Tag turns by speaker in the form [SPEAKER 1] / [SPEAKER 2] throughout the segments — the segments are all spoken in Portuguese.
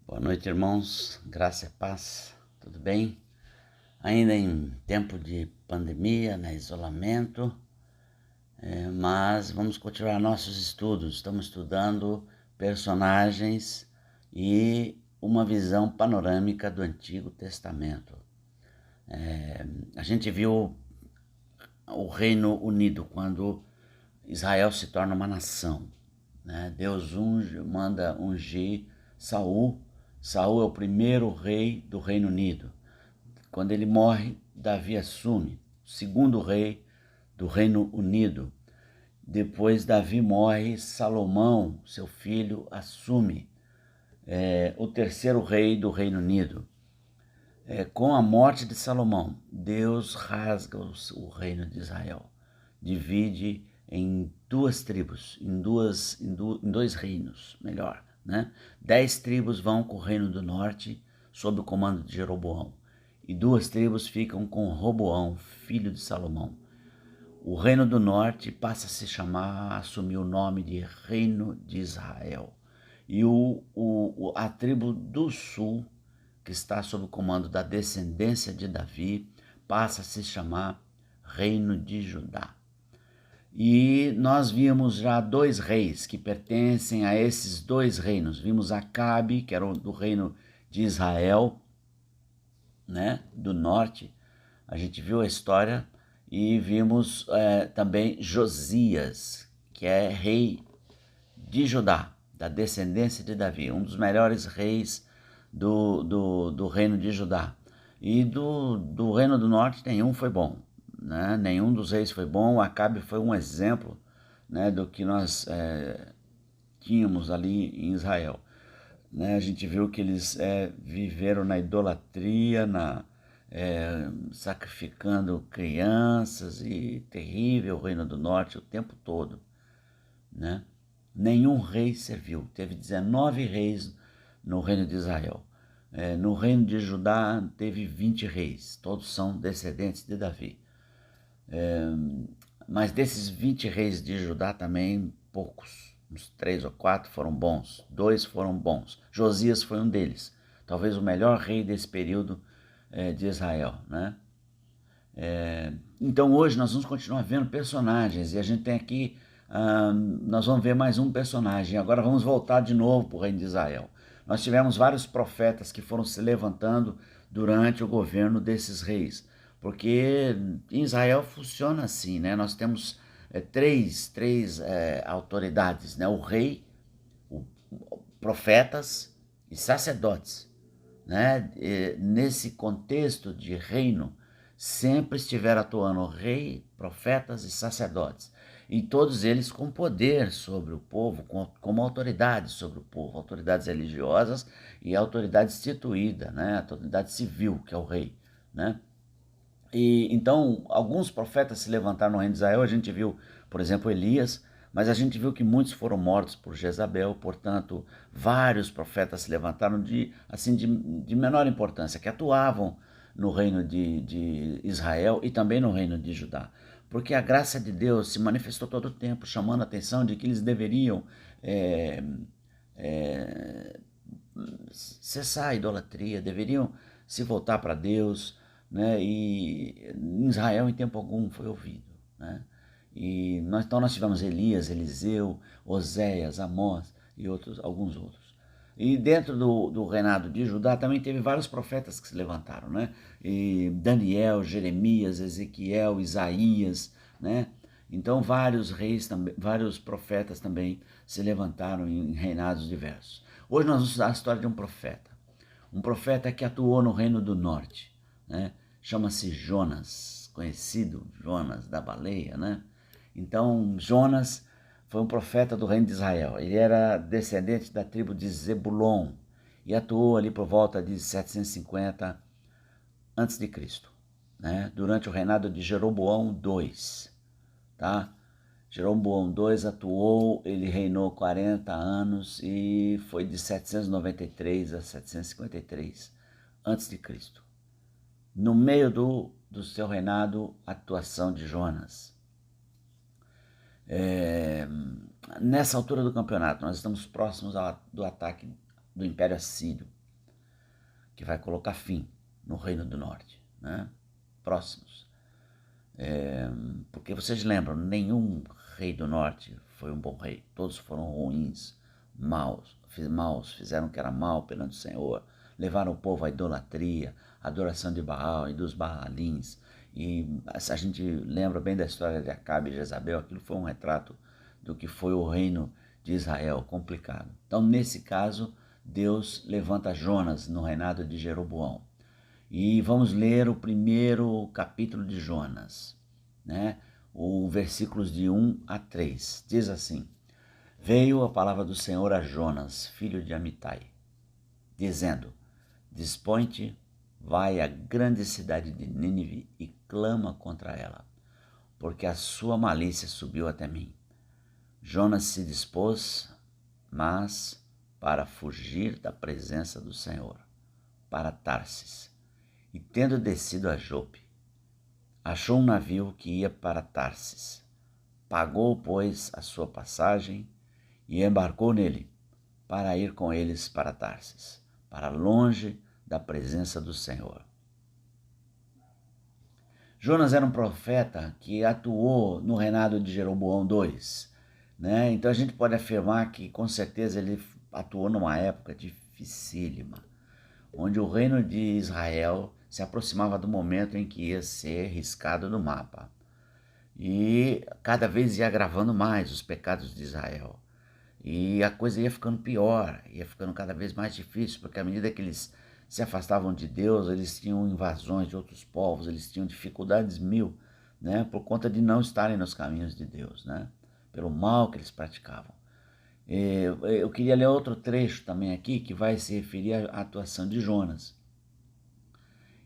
[SPEAKER 1] Boa noite, irmãos. Graça e paz. Tudo bem? Ainda em tempo de pandemia, isolamento, mas vamos continuar nossos estudos. Estamos estudando personagens e uma visão panorâmica do Antigo Testamento. A gente viu o Reino Unido quando Israel se torna uma nação, né? Deus manda ungir Saul. Saul é o primeiro rei do Reino Unido. Quando ele morre, Davi assume, o segundo rei do Reino Unido. Depois Davi morre, Salomão, seu filho, assume o terceiro rei do Reino Unido. Com a morte de Salomão, Deus rasga o reino de Israel, divide em duas tribos, em dois reinos, melhor, né? 10 tribos vão com o reino do norte, sob o comando de Jeroboão, e 2 tribos ficam com Roboão, filho de Salomão. O reino do norte passa a se chamar, assumir o nome de Reino de Israel. E a tribo do sul, que está sob o comando da descendência de Davi, passa a se chamar Reino de Judá. E nós vimos já 2 reis que pertencem a esses 2 reinos. Vimos Acabe, que era do reino de Israel, né, do norte. A gente viu a história e vimos também Josias, que é rei de Judá, da descendência de Davi, um dos melhores reis do reino de Judá. E do reino do norte nenhum foi bom, né? Nenhum dos reis foi bom. Acabe foi um exemplo, né, do que nós tínhamos ali em Israel. Né? A gente viu que eles viveram na idolatria, sacrificando crianças, e terrível o reino do norte o tempo todo, né? Nenhum rei serviu. Teve 19 reis no reino de Israel. No reino de Judá teve 20 reis, todos são descendentes de Davi. Mas desses 20 reis de Judá também, poucos, uns 3 ou 4 foram bons, 2 foram bons. Josias foi um deles, talvez o melhor rei desse período de Israel, né? Então hoje nós vamos continuar vendo personagens, e a gente tem aqui, nós vamos ver mais um personagem. Agora vamos voltar de novo para o reino de Israel. Nós tivemos vários profetas que foram se levantando durante o governo desses reis, porque em Israel funciona assim, né? Nós temos três autoridades, né? O rei, profetas e sacerdotes, né? Nesse contexto de reino, sempre estiveram atuando rei, profetas e sacerdotes, e todos eles com poder sobre o povo, como autoridade sobre o povo, autoridades religiosas e autoridade instituída, né? Autoridade civil, que é o rei, né? E então alguns profetas se levantaram no reino de Israel. A gente viu, por exemplo, Elias, mas a gente viu que muitos foram mortos por Jezabel. Portanto, vários profetas se levantaram de menor importância, que atuavam no reino de Israel e também no reino de Judá, porque a graça de Deus se manifestou todo o tempo, chamando a atenção de que eles deveriam cessar a idolatria, deveriam se voltar para Deus, né? E em Israel em tempo algum foi ouvido, né? Então nós tivemos Elias, Eliseu, Oséias, Amós e alguns outros. E dentro do reinado de Judá também teve vários profetas que se levantaram, né? E Daniel, Jeremias, Ezequiel, Isaías, né? Então vários reis, vários profetas também se levantaram em reinados diversos. Hoje nós vamos estudar a história de um profeta que atuou no reino do norte, né? Chama-se Jonas, conhecido Jonas da baleia, né? Então Jonas foi um profeta do reino de Israel. Ele era descendente da tribo de Zebulon e atuou ali por volta de 750 a.C., né? Durante o reinado de Jeroboão II, tá? Jeroboão II atuou, ele reinou 40 anos e foi de 793 a 753 a.C. No meio do seu reinado, a atuação de Jonas. Nessa altura do campeonato, nós estamos próximos do ataque do Império Assírio, que vai colocar fim no Reino do Norte, né? Próximos. Porque vocês lembram, nenhum rei do norte foi um bom rei, todos foram ruins, maus, fizeram o que era mal perante o Senhor, levaram o povo à idolatria, à adoração de Baal e dos Baalins. E a gente lembra bem da história de Acabe e Jezabel, aquilo foi um retrato do que foi o reino de Israel, complicado. Então, nesse caso, Deus levanta Jonas no reinado de Jeroboão. E vamos ler o primeiro capítulo de Jonas, né? O versículos de 1 a 3. Diz assim: Veio a palavra do Senhor a Jonas, filho de Amitai, dizendo: Dispõe-te, vai à grande cidade de Nínive e clama contra ela, porque a sua malícia subiu até mim. Jonas se dispôs, mas para fugir da presença do Senhor, para Tarsis. E tendo descido a Jope, achou um navio que ia para Tarsis. Pagou, pois, a sua passagem e embarcou nele, para ir com eles para Tarsis, para longe da presença do Senhor. Jonas era um profeta que atuou no reinado de Jeroboão II, né? Então a gente pode afirmar que, com certeza, ele atuou numa época dificílima, onde o reino de Israel se aproximava do momento em que ia ser riscado no mapa. E cada vez ia agravando mais os pecados de Israel. E a coisa ia ficando pior, ia ficando cada vez mais difícil, porque à medida que eles se afastavam de Deus, eles tinham invasões de outros povos, eles tinham dificuldades mil, né, por conta de não estarem nos caminhos de Deus, né, pelo mal que eles praticavam. Eu queria ler outro trecho também aqui, que vai se referir à atuação de Jonas.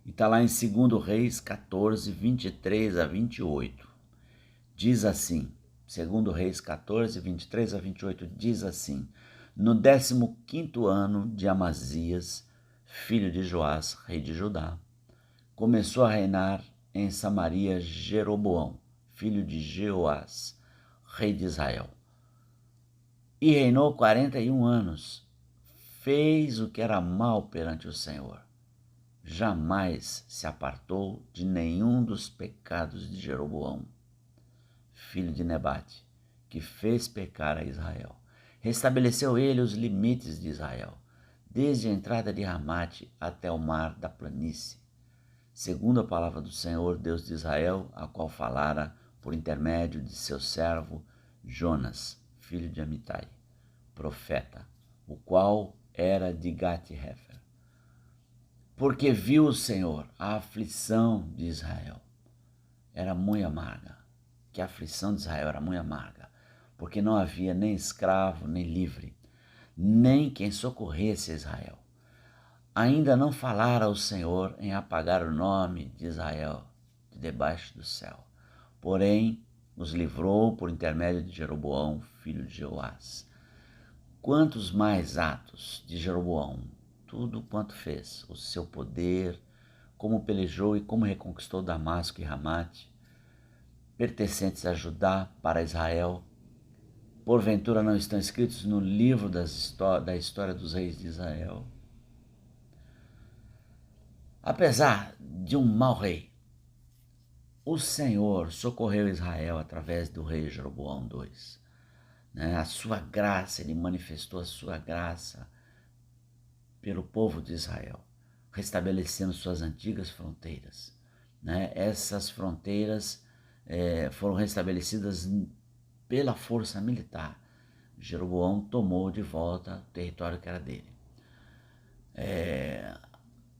[SPEAKER 1] E está lá em 2 Reis 14, 23 a 28. Diz assim, 2 Reis 14, 23 a 28, diz assim: No 15º ano de Amazias, filho de Joás, rei de Judá, começou a reinar em Samaria Jeroboão, filho de Jeoás, rei de Israel. E reinou 41 anos. Fez o que era mal perante o Senhor. Jamais se apartou de nenhum dos pecados de Jeroboão, filho de Nebate, que fez pecar a Israel. Restabeleceu ele os limites de Israel, desde a entrada de Ramate até o mar da planície, segundo a palavra do Senhor, Deus de Israel, a qual falara por intermédio de seu servo Jonas, filho de Amitai, profeta, o qual era de Gat-Hefer. Porque viu o Senhor a aflição de Israel. Era muito amarga, que a aflição de Israel era muito amarga, porque não havia nem escravo, nem livre, nem quem socorresse Israel. Ainda não falara o Senhor em apagar o nome de Israel de debaixo do céu. Porém, os livrou por intermédio de Jeroboão, filho de Joás. Quantos mais atos de Jeroboão, tudo quanto fez, o seu poder, como pelejou e como reconquistou Damasco e Ramate, pertencentes a Judá para Israel, porventura não estão escritos no livro da história dos reis de Israel. Apesar de um mau rei, o Senhor socorreu Israel através do rei Jeroboão II. A sua graça, ele manifestou a sua graça pelo povo de Israel, restabelecendo suas antigas fronteiras. Essas fronteiras foram restabelecidas pela força militar. Jeroboão tomou de volta o território que era dele.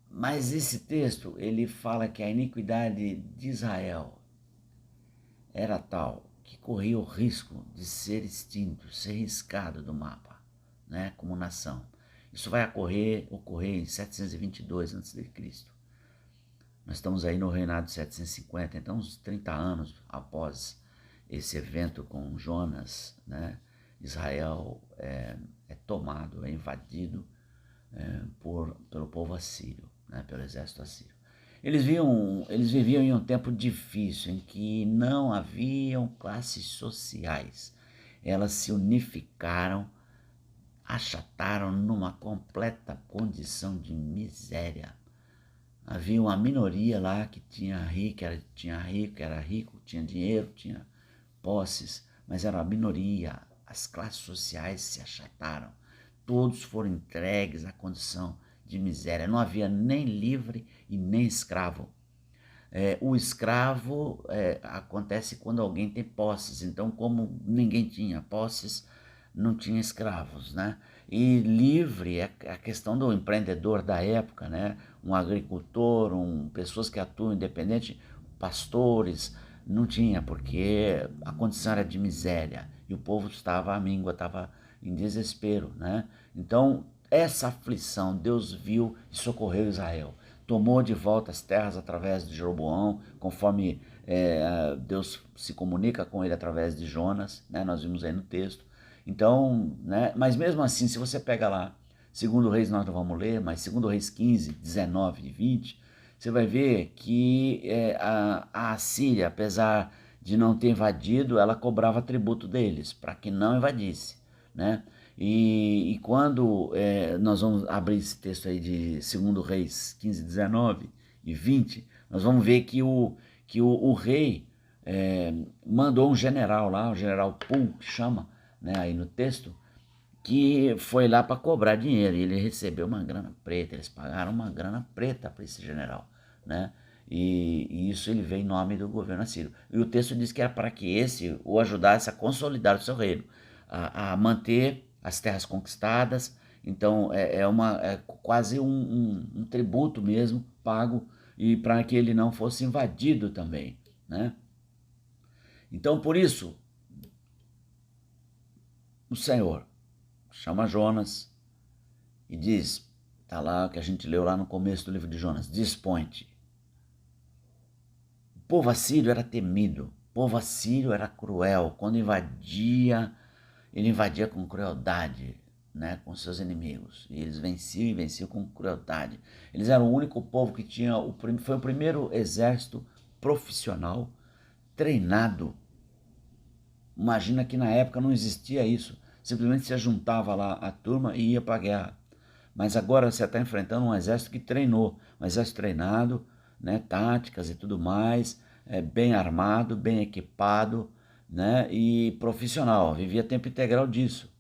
[SPEAKER 1] Mas esse texto, ele fala que a iniquidade de Israel era tal que corria o risco de ser extinto, ser riscado do mapa, como nação. Isso vai ocorrer em 722 a.C. Nós estamos aí no reinado de 750, então uns 30 anos após esse evento com Jonas, Israel é tomado, é invadido pelo povo assírio, pelo exército assírio. Eles viviam em um tempo difícil, em que não haviam classes sociais. Elas se unificaram achataram numa completa condição de miséria. Havia uma minoria lá que tinha rico, tinha dinheiro, tinha posses, mas era uma minoria. As classes sociais se achataram. Todos foram entregues à condição de miséria. Não havia nem livre e nem escravo. O escravo acontece quando alguém tem posses. Então, como ninguém tinha posses, não tinha escravos, né? E livre é a questão do empreendedor da época, né? Um agricultor, pessoas que atuam independente, pastores, não tinha, porque a condição era de miséria e o povo estava à míngua, estava em desespero, né? Então, essa aflição Deus viu e socorreu Israel. Tomou de volta as terras através de Jeroboão, conforme Deus se comunica com ele através de Jonas, né? Nós vimos aí no texto. Então, né? Mas mesmo assim, se você pega lá, 2 Reis nós não vamos ler, mas 2 Reis 15, 19 e 20, você vai ver que a Assíria, apesar de não ter invadido, ela cobrava tributo deles, para que não invadisse, né? E quando nós vamos abrir esse texto aí de 2 Reis 15, 19 e 20, nós vamos ver que o rei mandou um general lá, o general Pul, que chama, né, aí no texto, que foi lá para cobrar dinheiro, e ele recebeu uma grana preta, eles pagaram uma grana preta para esse general, né? E isso ele veio em nome do governo assírio. E o texto diz que era para que esse o ajudasse a consolidar o seu reino, a manter as terras conquistadas. Então é quase um tributo mesmo pago, e para que ele não fosse invadido também, né? Então por isso o Senhor chama Jonas e diz, tá lá o que a gente leu lá no começo do livro de Jonas, dispõe-te. O povo assírio era temido, o povo assírio era cruel. Quando invadia, ele invadia com crueldade, né, com seus inimigos. E eles venciam e venciam com crueldade. Eles eram o único povo que tinha, foi o primeiro exército profissional treinado. Imagina que na época não existia isso. Simplesmente se juntava lá a turma e ia para a guerra. Mas agora você está enfrentando um exército que treinou, um exército treinado, né, táticas e tudo mais, bem armado, bem equipado, né, e profissional, vivia tempo integral disso,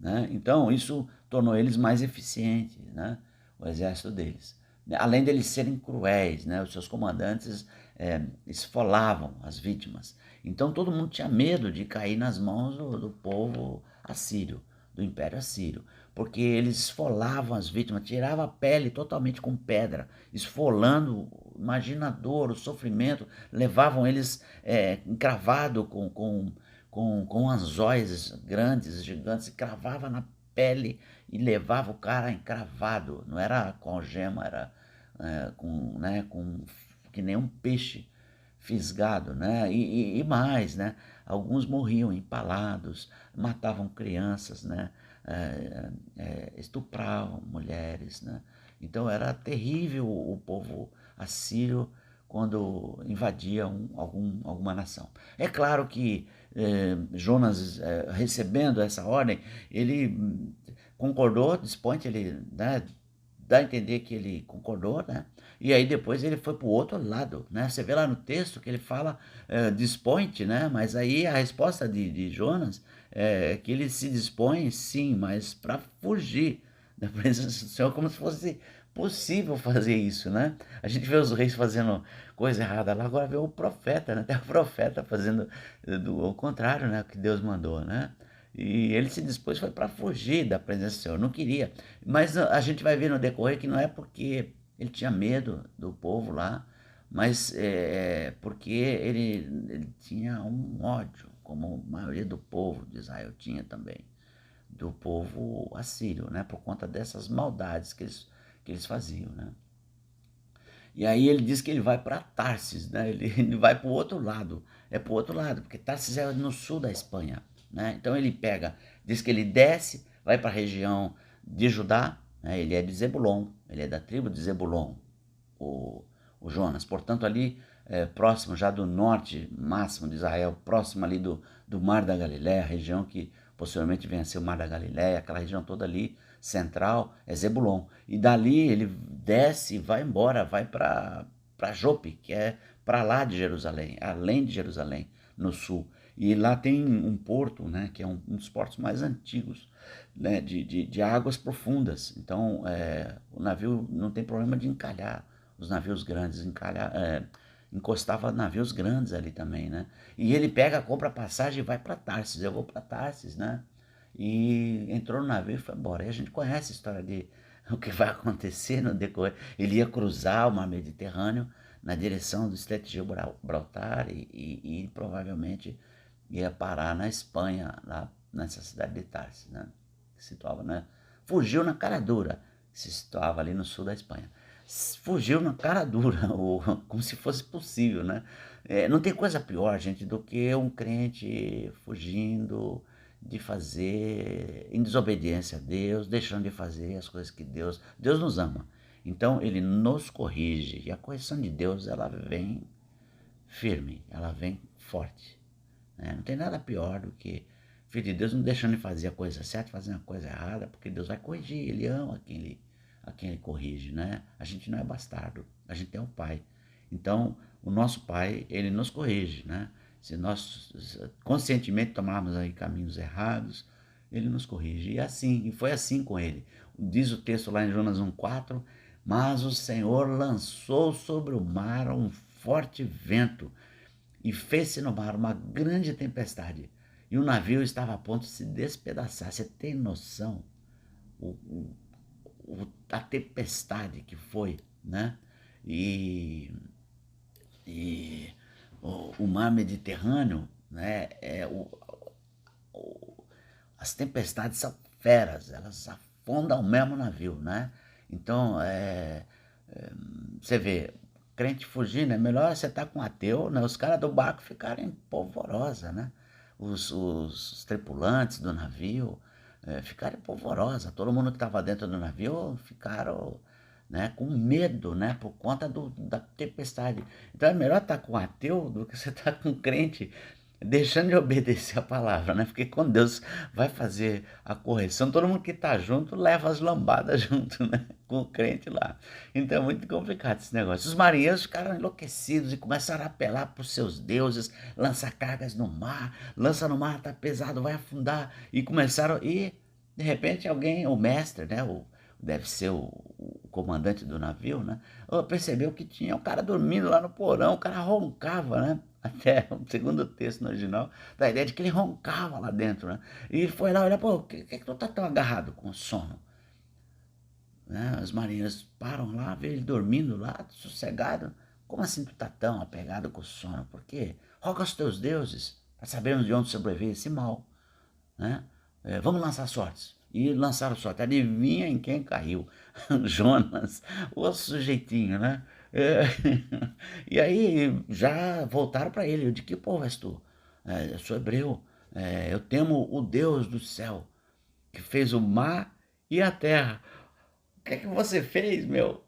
[SPEAKER 1] né? Então isso tornou eles mais eficientes, né, o exército deles. Além deles serem cruéis, né, os seus comandantes esfolavam as vítimas. Então todo mundo tinha medo de cair nas mãos do povo assírio, do Império Assírio, porque eles esfolavam as vítimas, tiravam a pele totalmente com pedra, esfolando, imagina a dor, o sofrimento, levavam eles encravado com anzóis grandes, gigantes, e cravava na pele e levava o cara encravado, não era com algema, era com que nem um peixe fisgado, né? E mais, né? Alguns morriam empalados, matavam crianças, né? Estupravam mulheres, né? Então era terrível o povo assírio quando invadia alguma nação. É claro que Jonas, recebendo essa ordem, ele concordou, dispõe, ele, né, dá a entender que ele concordou, né? E aí depois ele foi para o outro lado, né? Você vê lá no texto que ele fala dispõe-te, né? Mas aí a resposta de Jonas é que ele se dispõe, sim, mas para fugir da presença do Senhor, como se fosse possível fazer isso, né? A gente vê os reis fazendo coisa errada lá, agora vê o profeta, né? Até o profeta fazendo o contrário, né? O que Deus mandou, né? E ele se dispôs foi para fugir da presença do Senhor, não queria. Mas a gente vai ver no decorrer que não é porque ele tinha medo do povo lá, mas porque ele tinha um ódio, como a maioria do povo de Israel tinha também, do povo assírio, né? Por conta dessas maldades que eles faziam, né? E aí ele diz que ele vai para Tarsis, né? Ele vai para o outro lado, para o outro lado, porque Tarsis é no sul da Espanha, né? Então ele diz que ele desce, vai para a região de Judá, né? Ele é de Zebulon, ele é da tribo de Zebulon, o Jonas. Portanto, ali próximo já do norte máximo de Israel, próximo ali do Mar da Galileia, região que Posteriormente vem a ser o Mar da Galileia, aquela região toda ali, central, é Zebulon. E dali ele desce e vai embora, vai para Jope, que é para lá de Jerusalém, além de Jerusalém, no sul. E lá tem um porto, né, que é um dos portos mais antigos, né, de águas profundas. Então, o navio não tem problema de encalhar, os navios grandes, encostava navios grandes ali também, né? E ele pega, compra passagem e vai para Tarsis. Eu vou para Tarsis, né? E entrou no navio e foi embora. E a gente conhece a história de o que vai acontecer no decorrer. Ele ia cruzar o mar Mediterrâneo na direção do Estreito de Gibraltar e provavelmente ia parar na Espanha, lá nessa cidade de Tarsis, né? Que se situava, né? Fugiu na cara dura, se situava ali no sul da Espanha. Fugiu na cara dura, ou, como se fosse possível, né? Não tem coisa pior, gente, do que um crente fugindo de fazer em desobediência a Deus, deixando de fazer as coisas que Deus nos ama. Então ele nos corrige e a correção de Deus ela vem firme, ela vem forte, né? Não tem nada pior do que filho de Deus não deixando de fazer a coisa certa, fazendo a coisa errada, porque Deus vai corrigir, ele ama a quem ele corrige, né? A gente não é bastardo, a gente tem um pai. Então, o nosso pai, ele nos corrige, né? Se nós conscientemente tomarmos aí caminhos errados, ele nos corrige. E assim, e foi assim com ele. Diz o texto lá em Jonas 1,4, mas o Senhor lançou sobre o mar um forte vento e fez-se no mar uma grande tempestade. E o navio estava a ponto de se despedaçar. Você tem noção o, a tempestade que foi, né? E, e o mar Mediterrâneo, né? As tempestades são feras, elas afundam mesmo o navio, né? Então, você vê, crente fugindo, é melhor você estar com um ateu, né? Os caras do barco ficarem polvorosa, né? Os tripulantes do navio ficaram polvorosa. Todo mundo que estava dentro do navio ficaram, né, com medo, né, por conta da tempestade. Então é melhor estar com um ateu do que você estar com um crente deixando de obedecer a palavra, né? Porque quando Deus vai fazer a correção, todo mundo que está junto leva as lambadas junto, né? Com o crente lá. Então é muito complicado esse negócio. Os marinheiros ficaram enlouquecidos e começaram a apelar para os seus deuses, lançar cargas no mar, lança no mar, tá pesado, vai afundar. E começaram, e de repente alguém, o mestre, né? Deve ser o comandante do navio, né? Percebeu que tinha um cara dormindo lá no porão, o cara roncava, né? Até o segundo texto no original, da ideia de que ele roncava lá dentro, né? E ele foi lá olhar, pô, por que tu tá tão agarrado com sono? Né? Os marinheiros param lá, vê ele dormindo lá, sossegado. Como assim tu tá tão apegado com o sono? Por quê? Roga aos teus deuses, para sabermos de onde sobreveio esse mal, né? Vamos lançar sortes. E lançaram sorte. Adivinha em quem caiu? Jonas, o sujeitinho, né? É, e aí já voltaram para ele. De que povo és tu? Eu sou hebreu. Eu temo o Deus do céu, que fez o mar e a terra. O que é que você fez, meu?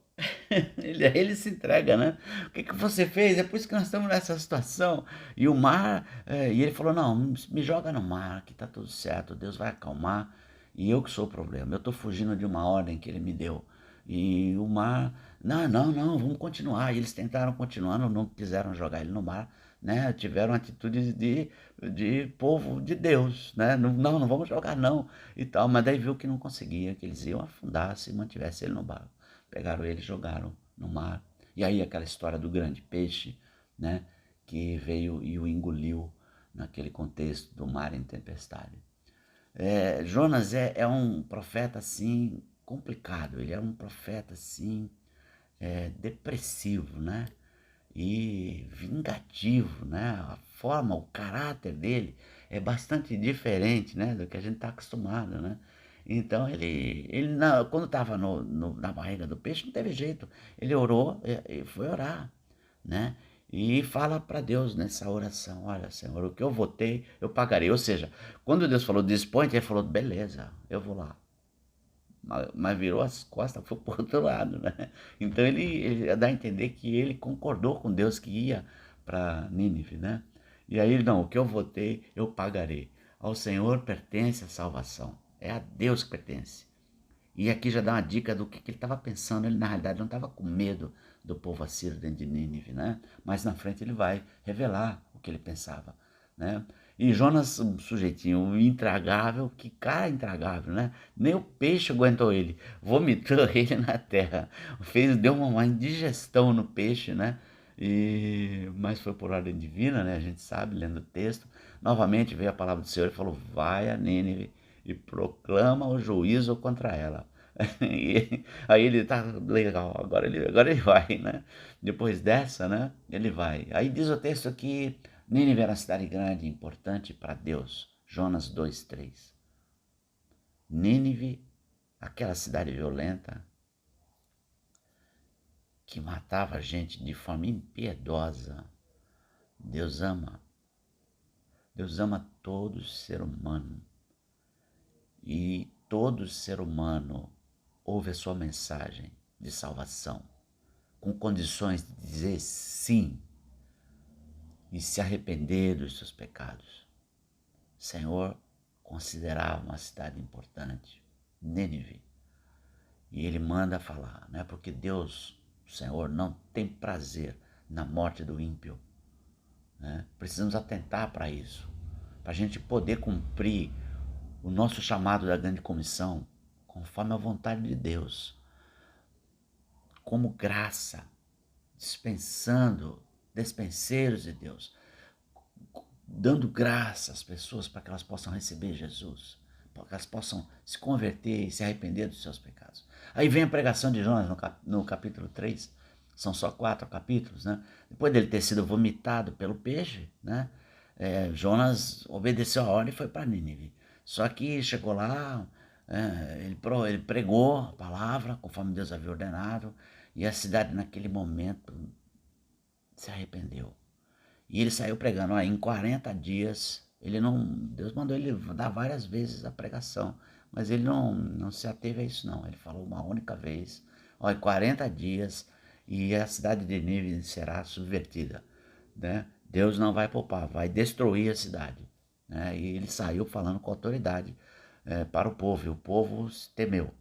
[SPEAKER 1] Ele se entrega, né? O que você fez? É por isso que nós estamos nessa situação. E o mar, e ele falou: não, me joga no mar, que tá tudo certo, Deus vai acalmar. E eu que sou o problema. Eu estou fugindo de uma ordem que ele me deu. E o mar, não, não, não, vamos continuar. E eles tentaram continuar, não quiseram jogar ele no mar, né? Tiveram atitudes de povo de Deus, né? Não, não, não vamos jogar não, e tal. Mas daí viu que não conseguia, que eles iam afundar se mantivesse ele no barco. Pegaram ele e jogaram no mar. E aí aquela história do grande peixe, né? Que veio e o engoliu naquele contexto do mar em tempestade. Jonas é um profeta assim complicado, ele é um profeta assim depressivo, né? E vingativo, né? A forma, o caráter dele é bastante diferente, né, do que a gente está acostumado, né? Então ele quando estava na barriga do peixe não teve jeito, ele orou e foi orar, né? E fala para Deus nessa oração: olha, Senhor, o que eu votei, eu pagarei. Ou seja, quando Deus falou dispõe, ele falou: beleza, eu vou lá. Mas virou as costas, foi para o outro lado, né? Então ele dá a entender que ele concordou com Deus que ia para Nínive, né? E aí, não, o que eu votei, eu pagarei. Ao Senhor pertence a salvação. É a Deus que pertence. E aqui já dá uma dica do que ele estava pensando. Ele, na realidade, não estava com medo do povo assírio dentro de Nínive, né? Mas na frente ele vai revelar o que ele pensava, né? E Jonas, um sujeitinho intragável, que cara intragável, né? Nem o peixe aguentou ele, vomitou ele na terra, deu uma indigestão no peixe, né? Mas foi por ordem divina, né? A gente sabe, lendo o texto. Novamente veio a palavra do Senhor e falou: vai a Nínive e proclama o juízo contra ela. E aí ele tá legal, agora ele vai, né? Depois dessa, né? Ele vai. Aí diz o texto que Nínive era uma cidade grande e importante para Deus. Jonas 2:3. Nínive, aquela cidade violenta que matava gente de forma impiedosa. Deus ama. Deus ama todo ser humano. E todo ser humano ouve a sua mensagem de salvação, com condições de dizer sim e se arrepender dos seus pecados. O Senhor considerava uma cidade importante, Nínive, e ele manda falar, né? Porque Deus, o Senhor, não tem prazer na morte do ímpio, né? Precisamos atentar para isso, para a gente poder cumprir o nosso chamado da grande comissão, conforme a vontade de Deus, como graça, despenseiros de Deus, dando graça às pessoas para que elas possam receber Jesus, para que elas possam se converter e se arrepender dos seus pecados. Aí vem a pregação de Jonas no capítulo 3, são só 4 capítulos, né? Depois dele ter sido vomitado pelo peixe, né? Jonas obedeceu a ordem e foi para Nínive. Só que chegou lá, ele pregou a palavra conforme Deus havia ordenado, e a cidade naquele momento se arrependeu. E ele saiu pregando, ó, em 40 dias, Deus mandou ele dar várias vezes a pregação, mas ele não se ateve a isso não, ele falou uma única vez, ó, em 40 dias, e a cidade de Nínive será subvertida, né? Deus não vai poupar, vai destruir a cidade, né? E ele saiu falando com autoridade para o povo, e o povo temeu.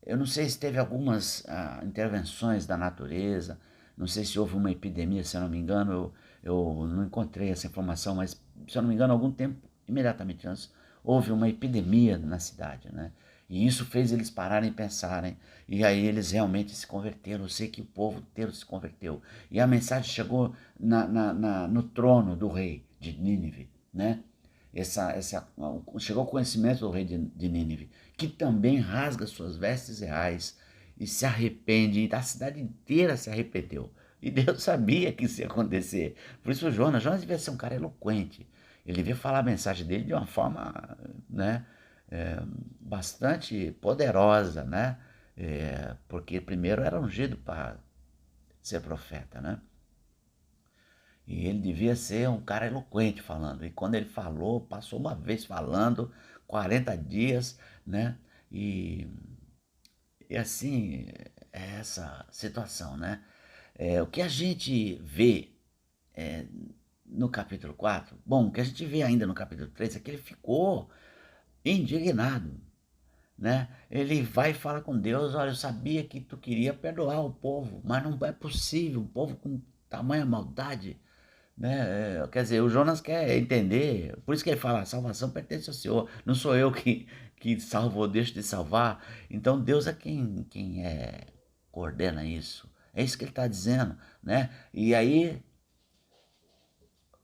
[SPEAKER 1] Eu não sei se teve algumas intervenções da natureza, não sei se houve uma epidemia, se eu não me engano, eu não encontrei essa informação, mas se eu não me engano, algum tempo, imediatamente antes, houve uma epidemia na cidade, né? E isso fez eles pararem e pensarem, e aí eles realmente se converteram. Eu sei que o povo inteiro se converteu, e a mensagem chegou no trono do rei de Nínive, né? Chegou ao conhecimento do rei de Nínive, que também rasga suas vestes reais e se arrepende, e a cidade inteira se arrependeu. E Deus sabia que isso ia acontecer. Por isso Jonas devia ser um cara eloquente. Ele devia falar a mensagem dele de uma forma, né, bastante poderosa, né? Porque primeiro era ungido para ser profeta, né? E ele devia ser um cara eloquente falando. E quando ele falou, passou uma vez falando, 40 dias, né? E assim, é essa situação, né? O que a gente vê no capítulo 4, bom, o que a gente vê ainda no capítulo 3 é que ele ficou indignado, né? Ele vai e fala com Deus: olha, eu sabia que tu queria perdoar o povo, mas não é possível, um povo com tamanha maldade, né? Quer dizer, o Jonas quer entender, por isso que ele fala: a salvação pertence ao Senhor, não sou eu que salvo ou deixo de salvar. Então Deus é quem coordena isso, é isso que ele está dizendo, né? E aí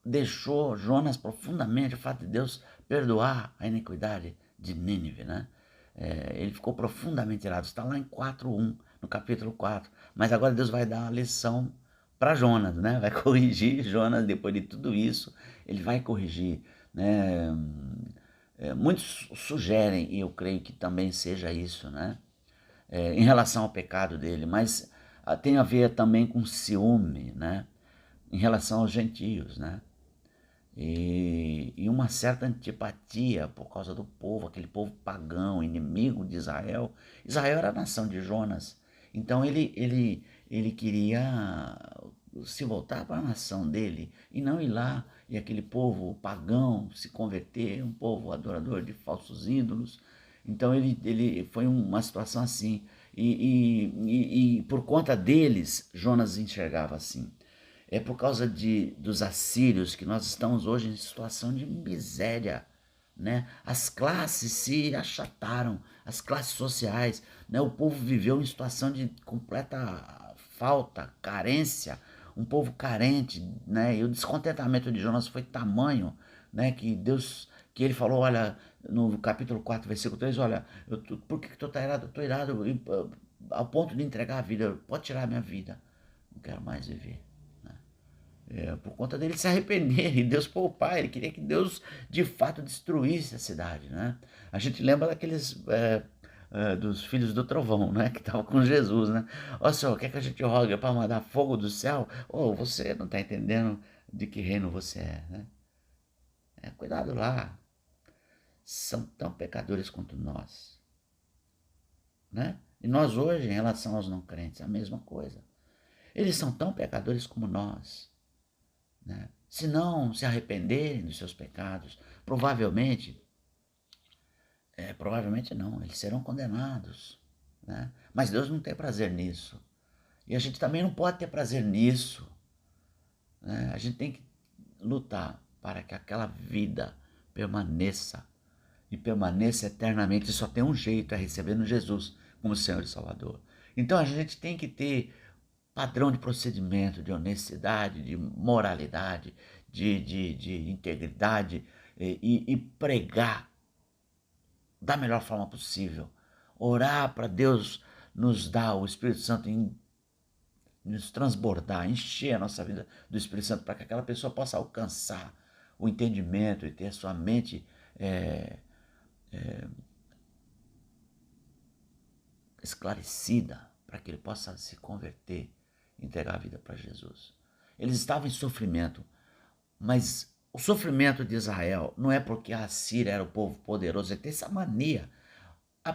[SPEAKER 1] deixou Jonas profundamente o fato de Deus perdoar a iniquidade de Nínive, né? Ele ficou profundamente irado. Está lá em 4:1, no capítulo 4. Mas agora Deus vai dar uma lição para Jonas, né? Vai corrigir Jonas depois de tudo isso. Ele vai corrigir, né? Muitos sugerem, e eu creio que também seja isso, né? Em relação ao pecado dele, mas tem a ver também com ciúme, né? Em relação aos gentios, né? E uma certa antipatia por causa do povo, aquele povo pagão, inimigo de Israel. Israel era a nação de Jonas, então ele queria se voltar para a nação dele e não ir lá e aquele povo pagão se converter, um povo adorador de falsos ídolos. Então ele foi uma situação assim. E por conta deles, Jonas enxergava assim. É por causa dos assírios que nós estamos hoje em situação de miséria. Né? As classes se achataram, as classes sociais, né? O povo viveu em situação de completa falta, carência, um povo carente, né? E o descontentamento de Jonas foi tamanho, né? Que ele falou, olha, no capítulo 4, versículo 3, olha, por que tu tá irado? Eu tô irado ao ponto de entregar a vida, pode tirar a minha vida, não quero mais viver. Por conta dele se arrepender e Deus poupar, ele queria que Deus de fato destruísse a cidade, né? A gente lembra daqueles dos filhos do trovão, né? Que estavam com Jesus, né? Ó Senhor, quer que a gente rogue para mandar fogo do céu? Você não está entendendo de que reino você é, né? Cuidado lá, são tão pecadores quanto nós, né? E nós hoje, em relação aos não crentes, a mesma coisa. Eles são tão pecadores como nós. Né? Se não se arrependerem dos seus pecados, provavelmente não, eles serão condenados. Né? Mas Deus não tem prazer nisso. E a gente também não pode ter prazer nisso. Né? A gente tem que lutar para que aquela vida permaneça e permaneça eternamente. E só tem um jeito, é recebendo Jesus como Senhor e Salvador. Então a gente tem que ter padrão de procedimento, de honestidade, de moralidade, de integridade e pregar da melhor forma possível. Orar para Deus nos dar o Espírito Santo, nos transbordar, encher a nossa vida do Espírito Santo para que aquela pessoa possa alcançar o entendimento e ter a sua mente esclarecida para que ele possa se converter, entregar a vida para Jesus. Eles estavam em sofrimento, mas o sofrimento de Israel não é porque a Síria era o povo poderoso, ele tem essa mania.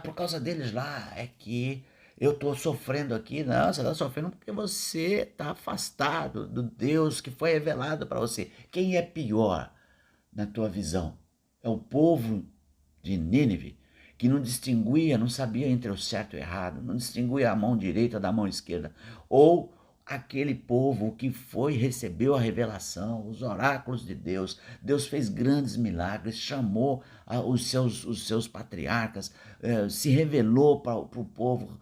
[SPEAKER 1] Por causa deles lá é que eu estou sofrendo aqui. Não, você está sofrendo porque você está afastado do Deus que foi revelado para você. Quem é pior na tua visão? É o povo de Nínive, que não distinguia, não sabia entre o certo e o errado, não distinguia a mão direita da mão esquerda, ou aquele povo que recebeu a revelação, os oráculos de Deus. Deus fez grandes milagres, chamou os seus patriarcas, se revelou para o povo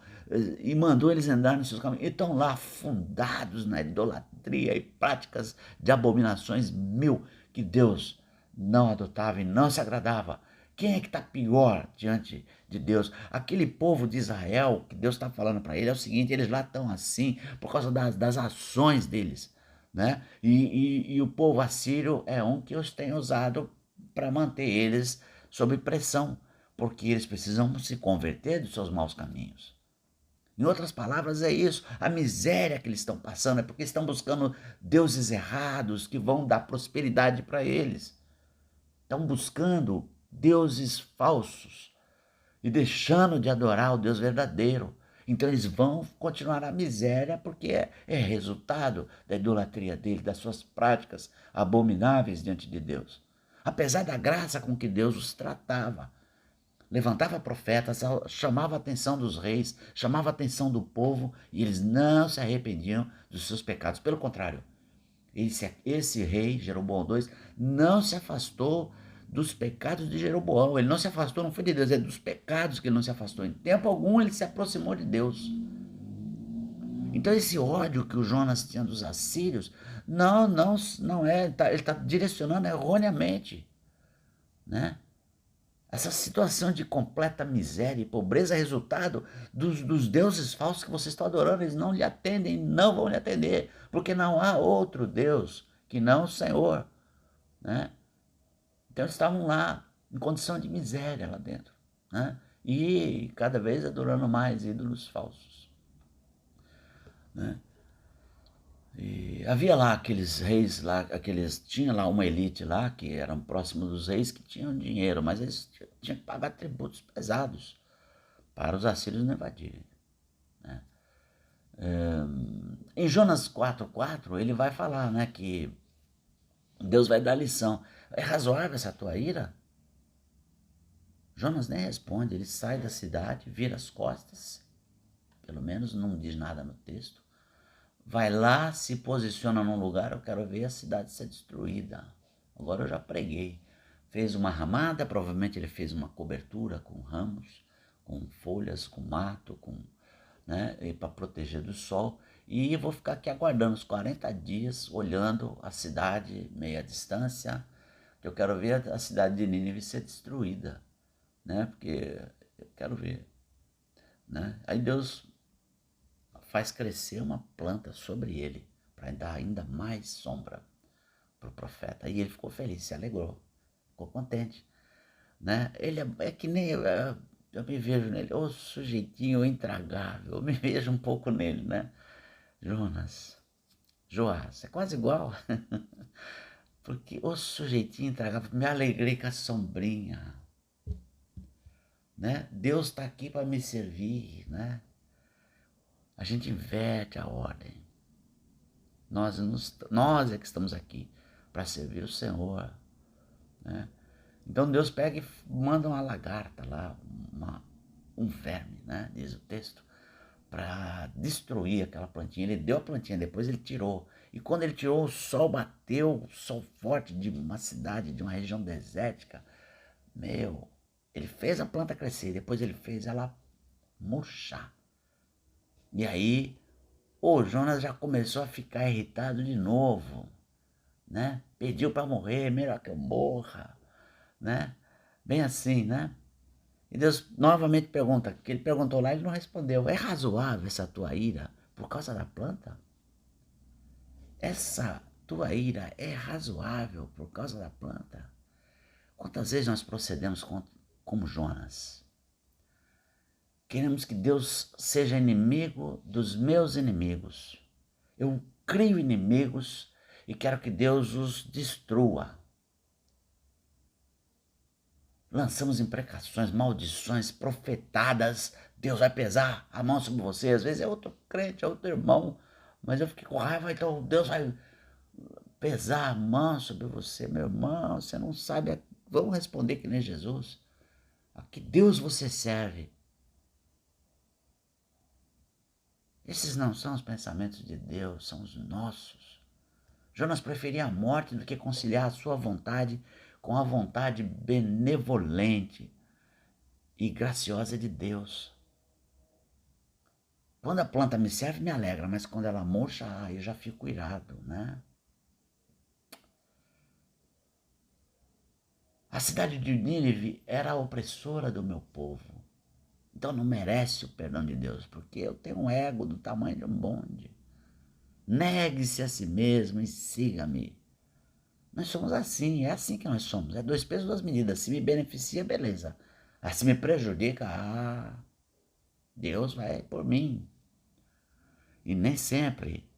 [SPEAKER 1] e mandou eles andar nos seus caminhos. E estão lá afundados na idolatria e práticas de abominações mil que Deus não adotava e não se agradava. Quem é que está pior diante de Deus? Aquele povo de Israel, que Deus está falando para ele, é o seguinte, eles lá estão assim por causa das ações deles. Né? E o povo assírio é um que os tem usado para manter eles sob pressão, porque eles precisam se converter dos seus maus caminhos. Em outras palavras, é isso. A miséria que eles estão passando é porque estão buscando deuses errados que vão dar prosperidade para eles. Estão buscando deuses falsos e deixando de adorar o Deus verdadeiro. Então eles vão continuar na miséria porque é resultado da idolatria dele, das suas práticas abomináveis diante de Deus. Apesar da graça com que Deus os tratava, levantava profetas, chamava a atenção dos reis, chamava a atenção do povo e eles não se arrependiam dos seus pecados. Pelo contrário, esse rei, Jeroboão II, não se afastou dos pecados de Jeroboão. Ele não se afastou, não foi de Deus, é dos pecados que ele não se afastou. Em tempo algum ele se aproximou de Deus. Então esse ódio que o Jonas tinha dos assírios, não é, ele está direcionando erroneamente, né? Essa situação de completa miséria e pobreza é resultado dos deuses falsos que vocês estão adorando. Eles não lhe atendem, não vão lhe atender, porque não há outro Deus que não o Senhor, né? Então eles estavam lá em condição de miséria lá dentro, né? E cada vez adorando mais ídolos falsos, né? E havia lá aqueles reis lá, tinha lá uma elite lá que eram próximos dos reis que tinham dinheiro, mas eles tinham que pagar tributos pesados para os assírios não invadirem, né? Em Jonas 4,4, ele vai falar, né, que Deus vai dar lição. É razoável essa tua ira? Jonas nem responde, ele sai da cidade, vira as costas, pelo menos não diz nada no texto, vai lá, se posiciona num lugar, eu quero ver a cidade ser destruída. Agora eu já preguei. Fez uma ramada, provavelmente ele fez uma cobertura com ramos, com folhas, com mato, né, para proteger do sol. E eu vou ficar aqui aguardando os 40 dias, olhando a cidade meia distância, que eu quero ver a cidade de Nínive ser destruída, né, porque eu quero ver. Né? Aí Deus faz crescer uma planta sobre ele, para dar ainda mais sombra para o profeta. E ele ficou feliz, se alegrou, ficou contente. Né? Ele é que nem eu me vejo nele, ô sujeitinho intragável, eu me vejo um pouco nele, né? Joás, é quase igual. Porque o sujeitinho intragável, me alegrei com a sombrinha. Né? Deus está aqui para me servir, né? A gente inverte a ordem. Nós é que estamos aqui para servir o Senhor. Né? Então Deus pega e manda uma lagarta lá, um verme, né? Diz o texto, para destruir aquela plantinha. Ele deu a plantinha, depois ele tirou. E quando ele tirou, o sol bateu, o sol forte de uma cidade, de uma região desértica. Ele fez a planta crescer, depois ele fez ela murchar. E aí o Jonas já começou a ficar irritado de novo, né? Pediu para morrer, melhor que eu morra, né? Bem assim, né? E Deus novamente pergunta, que ele perguntou lá, ele não respondeu. É razoável essa tua ira por causa da planta? Essa tua ira é razoável por causa da planta? Quantas vezes nós procedemos como Jonas? Queremos que Deus seja inimigo dos meus inimigos. Eu crio inimigos e quero que Deus os destrua. Lançamos imprecações, maldições, profetadas. Deus vai pesar a mão sobre você. Às vezes é outro crente, é outro irmão. Mas eu fiquei com raiva, então Deus vai pesar a mão sobre você. Meu irmão, você não sabe. Vamos responder que nem Jesus. A que Deus você serve? Esses não são os pensamentos de Deus, são os nossos. Jonas preferia a morte do que conciliar a sua vontade com a vontade benevolente e graciosa de Deus. Quando a planta me serve, me alegra, mas quando ela murcha, eu já fico irado, né? A cidade de Nínive era a opressora do meu povo. Então não merece o perdão de Deus, porque eu tenho um ego do tamanho de um bonde. Negue-se a si mesmo e siga-me. Nós somos assim, é assim que nós somos. É 2 pesos, 2 medidas. Se me beneficia, beleza. Se me prejudica, Deus vai por mim. E nem sempre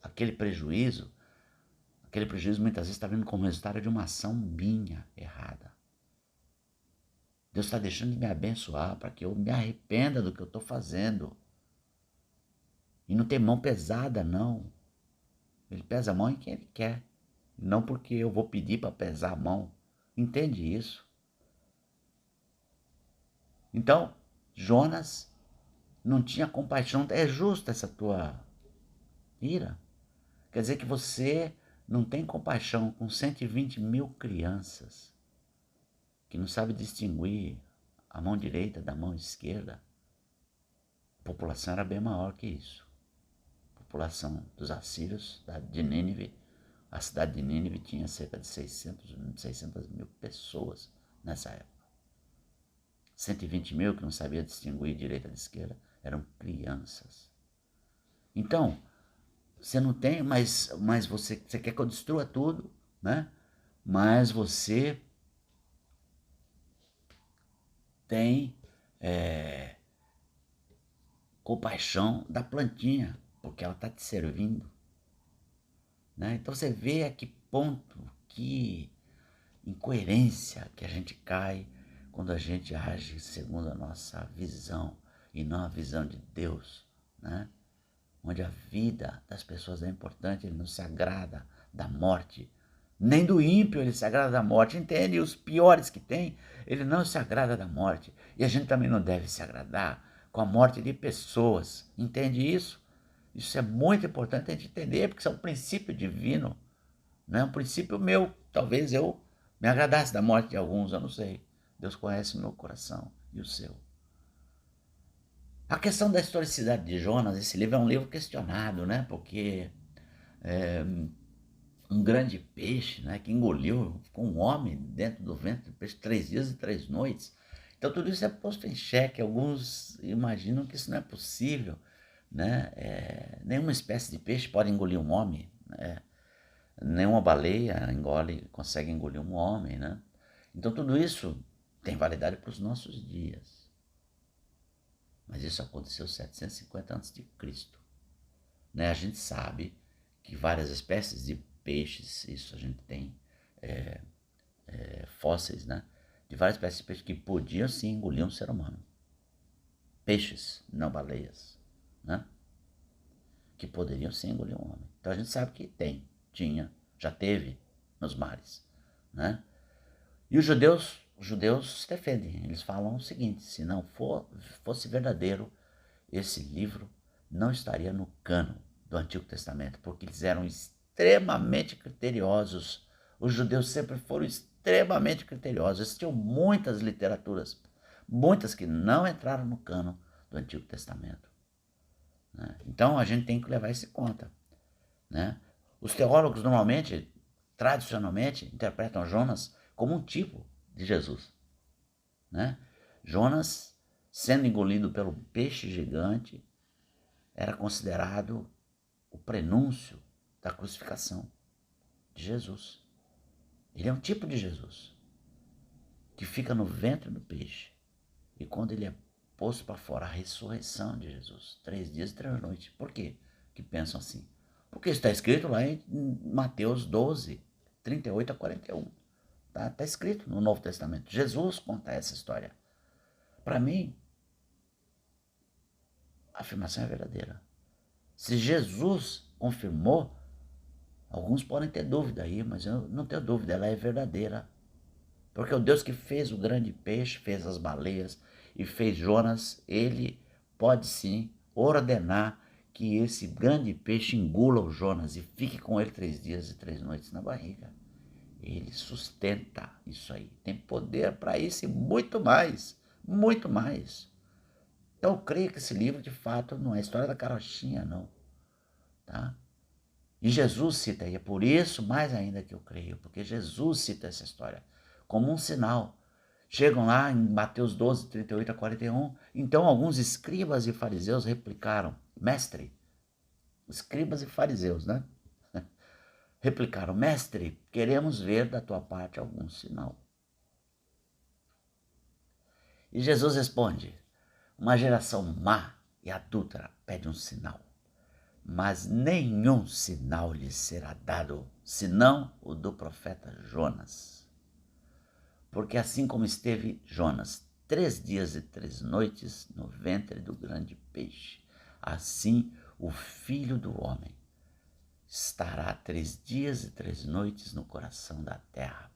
[SPEAKER 1] aquele prejuízo muitas vezes está vindo como resultado de uma ação minha errada. Deus está deixando de me abençoar para que eu me arrependa do que eu estou fazendo. E não tem mão pesada, não. Ele pesa a mão em quem ele quer. Não porque eu vou pedir para pesar a mão. Entende isso? Então, Jonas não tinha compaixão. É justa essa tua ira? Quer dizer que você não tem compaixão com 120 mil crianças que não sabe distinguir a mão direita da mão esquerda. A população era bem maior que isso. A população dos assírios, de Nínive, a cidade de Nínive tinha cerca de 600 mil pessoas nessa época. 120 mil que não sabia distinguir direita de esquerda eram crianças. Então, você não tem, mas você quer que eu destrua tudo, né? Mas você tem compaixão da plantinha, porque ela está te servindo. Né? Então você vê a que ponto, que incoerência que a gente cai quando a gente age segundo a nossa visão e não a visão de Deus. Né? onde a vida das pessoas é importante, ele não se agrada da morte. Nem do ímpio ele se agrada da morte, entende? E os piores que tem, ele não se agrada da morte. E a gente também não deve se agradar com a morte de pessoas, entende isso? Isso é muito importante a gente entender, porque isso é um princípio divino, não é um princípio meu. Talvez eu me agradasse da morte de alguns, eu não sei. Deus conhece o meu coração e o seu. A questão da historicidade de Jonas, esse livro é um livro questionado, né? Porque um grande peixe, né, que engoliu, ficou um homem dentro do ventre do peixe 3 dias e 3 noites. Então tudo isso é posto em xeque. Alguns imaginam que isso não é possível, né? Nenhuma espécie de peixe pode engolir um homem, né? Nenhuma baleia consegue engolir um homem, né? Então tudo isso tem validade para os nossos dias. Mas isso aconteceu 750 a.C., né? A gente sabe que várias espécies de peixes, isso a gente tem fósseis, né? De várias espécies de peixes que podiam sim engolir um ser humano. Peixes, não baleias, né? Que poderiam sim engolir um homem. Então a gente sabe que tinha, já teve nos mares, né? E os judeus se defendem. Eles falam o seguinte: se não fosse verdadeiro, esse livro não estaria no cânon do Antigo Testamento, porque eles eram extremamente criteriosos. Os judeus sempre foram extremamente criteriosos. Existiam muitas literaturas, muitas que não entraram no cânon do Antigo Testamento, né? Então a gente tem que levar isso em conta, né? Os teólogos normalmente, tradicionalmente, interpretam Jonas como um tipo de Jesus, né? Jonas, sendo engolido pelo peixe gigante, era considerado o prenúncio da crucificação de Jesus. Ele é um tipo de Jesus que fica no ventre do peixe. E quando ele é posto para fora, a ressurreição de Jesus, 3 dias e 3 noites. Por quê que pensam assim? Porque está escrito lá em Mateus 12, 38 a 41. Está escrito no Novo Testamento. Jesus conta essa história. Para mim, a afirmação é verdadeira. Se Jesus confirmou, alguns podem ter dúvida aí, mas eu não tenho dúvida, ela é verdadeira. Porque o Deus que fez o grande peixe, fez as baleias e fez Jonas, ele pode sim ordenar que esse grande peixe engula o Jonas e fique com ele 3 dias e 3 noites na barriga. Ele sustenta isso aí, tem poder para isso e muito mais, muito mais. Então eu creio que esse livro de fato não é a história da carochinha, não, tá? E Jesus cita aí, é por isso mais ainda que eu creio, porque Jesus cita essa história como um sinal. Chegam lá em Mateus 12, 38 a 41, então alguns escribas e fariseus replicaram: mestre, escribas e fariseus, né? Replicaram: mestre, queremos ver da tua parte algum sinal. E Jesus responde: uma geração má e adúltera pede um sinal, mas nenhum sinal lhes será dado, senão o do profeta Jonas. Porque assim como esteve Jonas 3 dias e 3 noites no ventre do grande peixe, assim o Filho do Homem estará 3 dias e 3 noites no coração da terra.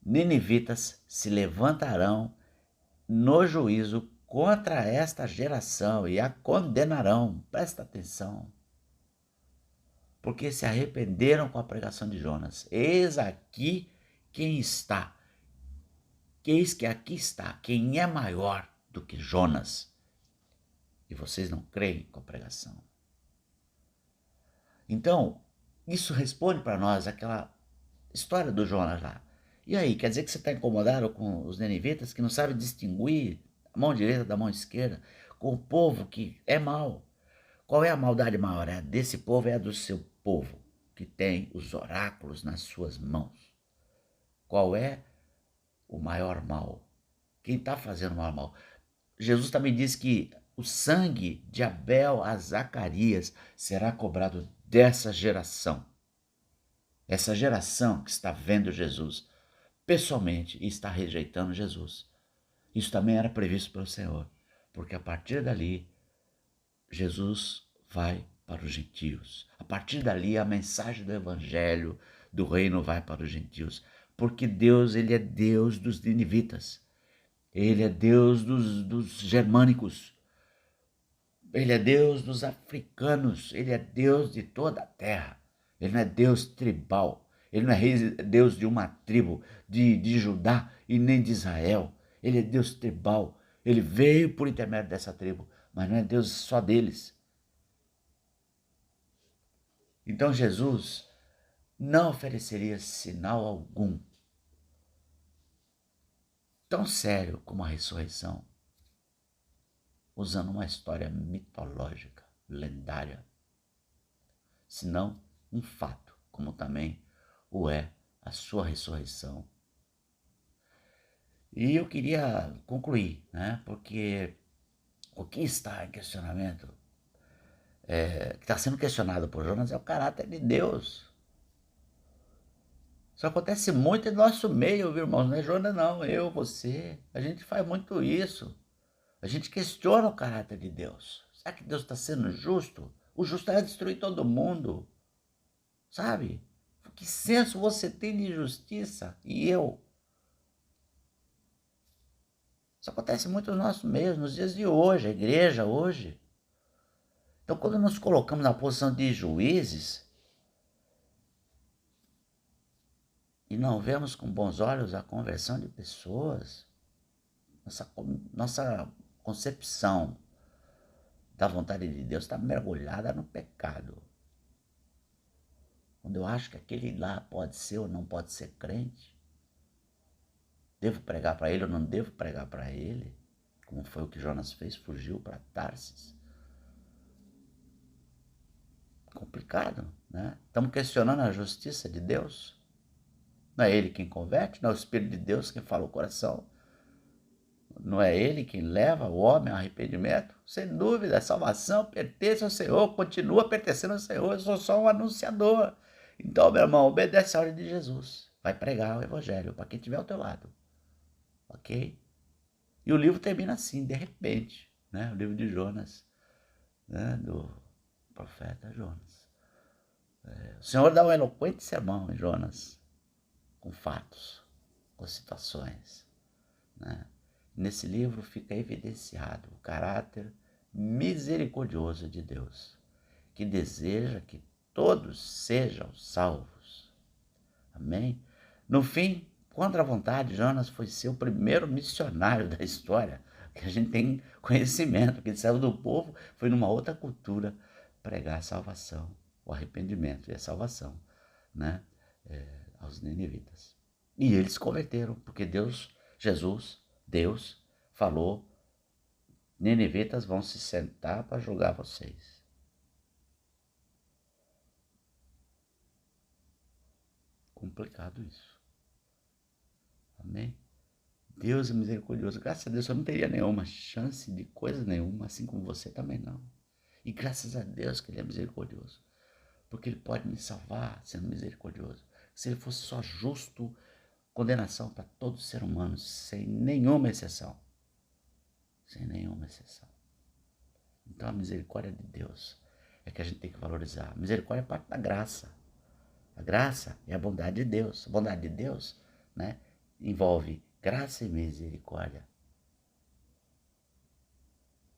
[SPEAKER 1] Ninivitas se levantarão no juízo contra esta geração e a condenarão. Presta atenção. Porque se arrependeram com a pregação de Jonas. Eis aqui quem está. Eis que aqui está quem é maior do que Jonas. E vocês não creem com a pregação. Então, isso responde para nós aquela história do Jonas lá. E aí, quer dizer que você está incomodado com os ninivitas que não sabem distinguir a mão direita da mão esquerda, com o povo que é mau? Qual é a maldade maior? É desse povo, é a do seu povo, que tem os oráculos nas suas mãos. Qual é o maior mal? Quem está fazendo o maior mal? Jesus também diz que o sangue de Abel a Zacarias será cobrado dessa geração. Essa geração que está vendo Jesus pessoalmente e está rejeitando Jesus. Isso também era previsto pelo Senhor, porque a partir dali Jesus vai para os gentios. A partir dali, a mensagem do evangelho do reino vai para os gentios. Porque Deus, ele é Deus dos ninivitas. Ele é Deus dos germânicos. Ele é Deus dos africanos. Ele é Deus de toda a terra. Ele não é Deus tribal. Ele não é Deus de uma tribo, de Judá e nem de Israel. Ele é Deus tribal. Ele veio por intermédio dessa tribo, mas não é Deus só deles. Então Jesus não ofereceria sinal algum tão sério como a ressurreição, usando uma história mitológica, lendária, senão um fato, como também o é a sua ressurreição. E eu queria concluir, porque o que está em questionamento, que está sendo questionado por Jonas, é o caráter de Deus. Isso acontece muito em nosso meio, viu, irmãos? Não é Jonas, não. Eu, você. A gente faz muito isso. A gente questiona o caráter de Deus. Será que Deus está sendo justo? O justo é destruir todo mundo. Sabe? Que senso você tem de justiça? E eu? Isso acontece muito no nosso meio, nos dias de hoje, a igreja hoje. Então, quando nos colocamos na posição de juízes e não vemos com bons olhos a conversão de pessoas, nossa concepção da vontade de Deus está mergulhada no pecado. Quando eu acho que aquele lá pode ser ou não pode ser crente, devo pregar para ele ou não devo pregar para ele, como foi o que Jonas fez, fugiu para Tarsis. Complicado, né? Estamos questionando a justiça de Deus. Não é ele quem converte, não é o Espírito de Deus quem fala o coração. Não é ele quem leva o homem ao arrependimento? Sem dúvida, a salvação pertence ao Senhor, continua pertencendo ao Senhor, eu sou só um anunciador. Então, meu irmão, obedece a ordem de Jesus. Vai pregar o evangelho para quem estiver ao teu lado. Ok? E o livro termina assim, de repente, o livro de Jonas, do profeta Jonas. O Senhor dá um eloquente sermão em Jonas, com fatos, com situações. Nesse livro fica evidenciado o caráter misericordioso de Deus, que deseja que todos sejam salvos. Amém? No fim, contra a vontade, Jonas foi ser o primeiro missionário da história, que a gente tem conhecimento, que ele saiu do povo, foi numa outra cultura pregar a salvação, o arrependimento e a salvação, aos ninivitas. E eles se converteram, porque Deus falou, ninivitas vão se sentar para julgar vocês. Complicado isso. Amém? Deus é misericordioso. Graças a Deus eu não teria nenhuma chance de coisa nenhuma, assim como você também não. E graças a Deus que ele é misericordioso. Porque ele pode me salvar sendo misericordioso. Se ele fosse só justo, condenação para todo ser humano, sem nenhuma exceção. Sem nenhuma exceção. Então a misericórdia de Deus é que a gente tem que valorizar. A misericórdia é parte da graça. A graça é a bondade de Deus. A bondade de Deus, envolve graça e misericórdia.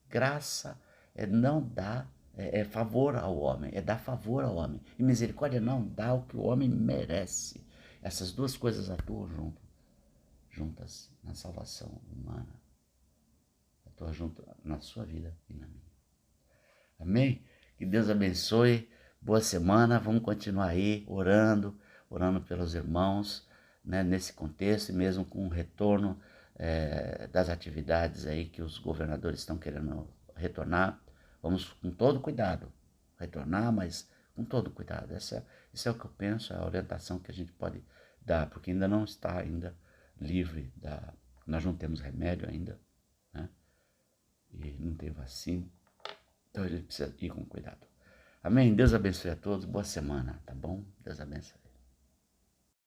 [SPEAKER 1] Graça é não dar, é favor ao homem, é dar favor ao homem. E misericórdia é não dar o que o homem merece. Essas duas coisas atuam juntas na salvação humana. Atuam junto na sua vida e na minha. Amém? Que Deus abençoe. Boa semana. Vamos continuar aí orando pelos irmãos, nesse contexto e mesmo com o retorno das atividades aí que os governadores estão querendo retornar. Vamos com todo cuidado retornar, mas com todo cuidado. Isso é o que eu penso, é a orientação que a gente pode dar, porque ainda não está ainda livre nós não temos remédio ainda, e não tem vacina, então a gente precisa ir com cuidado. Amém? Deus abençoe a todos, boa semana, tá bom? Deus abençoe.